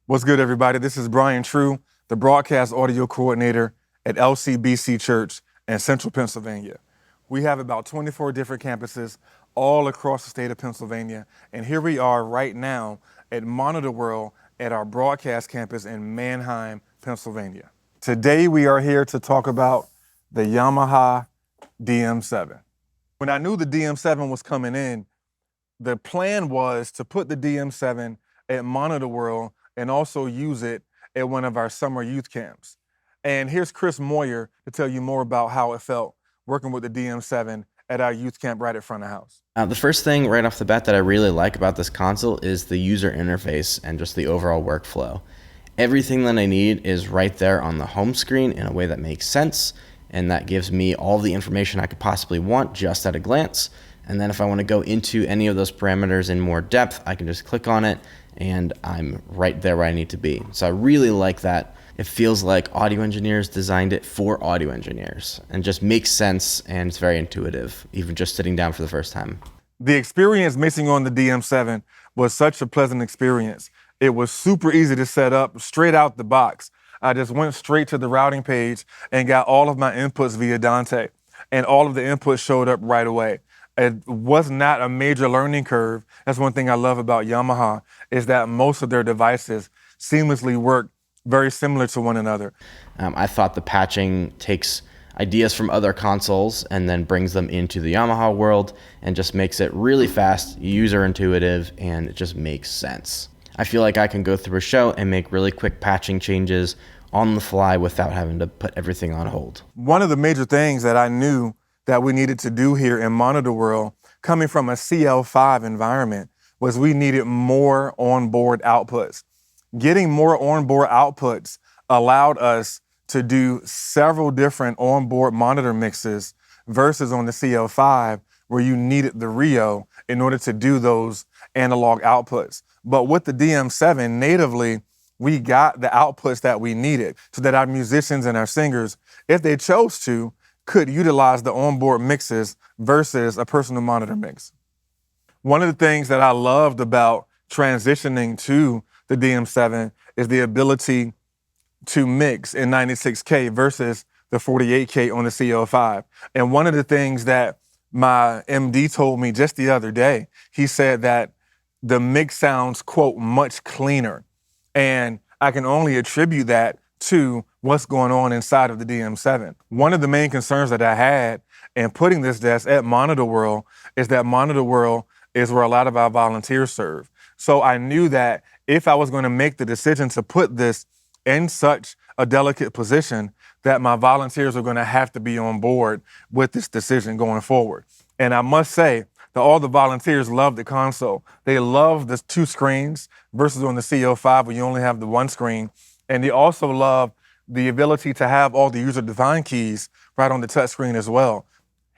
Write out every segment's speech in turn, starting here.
What's good, everybody? This is Brian Tru, the broadcast audio coordinator at LCBC Church in Central Pennsylvania. We have about 24 different campuses all across the state of Pennsylvania, and here we are right now at Monitor World at our broadcast campus in Manheim, Pennsylvania. Today we are here to talk about the Yamaha DM7. When I knew the DM7 was coming in, the plan was to put the DM7 at Monitor World and also use it at one of our summer youth camps. And here's Chris Moyer to tell you more about how it felt working with the DM7 at our youth camp right at front of house. The first thing right off the bat that I really like about this console is the user interface and just the overall workflow. Everything that I need is right there on the home screen in a way that makes sense, and that gives me all the information I could possibly want just at a glance. And then if I want to go into any of those parameters in more depth, I can just click on it and I'm right there where I need to be. So I really like that. It feels like audio engineers designed it for audio engineers and just makes sense, and it's very intuitive, even just sitting down for the first time. The experience mixing on the DM7 was such a pleasant experience. It was super easy to set up straight out the box. I just went straight to the routing page and got all of my inputs via Dante, and all of the inputs showed up right away. It was not a major learning curve. That's one thing I love about Yamaha, is that most of their devices seamlessly work very similar to one another. I thought the patching takes ideas from other consoles and then brings them into the Yamaha world and just makes it really fast, user intuitive, and it just makes sense. I feel like I can go through a show and make really quick patching changes on the fly without having to put everything on hold. One of the major things that I knew that we needed to do here in Monitor World, coming from a CL5 environment, was we needed more onboard outputs. Getting more onboard outputs allowed us to do several different onboard monitor mixes versus on the CL5 where you needed the Rio in order to do those analog outputs. But with the DM7 natively, we got the outputs that we needed so that our musicians and our singers, if they chose to, could utilize the onboard mixes versus a personal monitor mix. One of the things that I loved about transitioning to the DM7 is the ability to mix in 96K versus the 48K on the CL5. And one of the things that my MD told me just the other day, he said that the mix sounds, quote, much cleaner. And I can only attribute that to what's going on inside of the DM7. One of the main concerns that I had in putting this desk at Monitor World is that Monitor World is where a lot of our volunteers serve. So I knew that if I was going to make the decision to put this in such a delicate position, that my volunteers are going to have to be on board with this decision going forward. And I must say that all the volunteers love the console. They love the two screens versus on the CL5 where you only have the one screen. And they also love the ability to have all the user-defined keys right on the touch screen as well.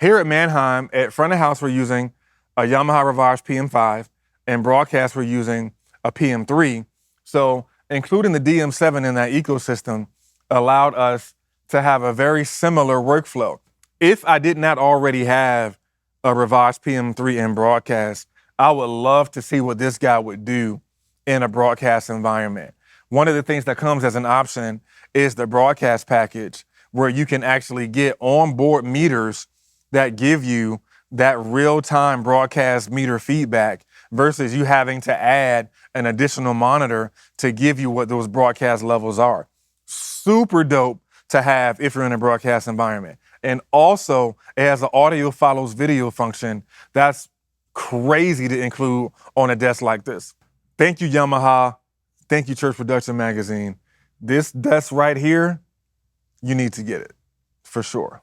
Here at Manheim, at front of house, we're using a Yamaha Revised PM5, and broadcast, we're using a PM3. So including the DM7 in that ecosystem allowed us to have a very similar workflow. If I did not already have a Revised PM3 in broadcast, I would love to see what this guy would do in a broadcast environment. One of the things that comes as an option is the broadcast package, where you can actually get onboard meters that give you that real-time broadcast meter feedback versus you having to add an additional monitor to give you what those broadcast levels are. Super dope to have if you're in a broadcast environment. And also, it has an audio follows video function that's crazy to include on a desk like this. Thank you, Yamaha. Thank you, Church Production Magazine. This desk right here, you need to get it, for sure.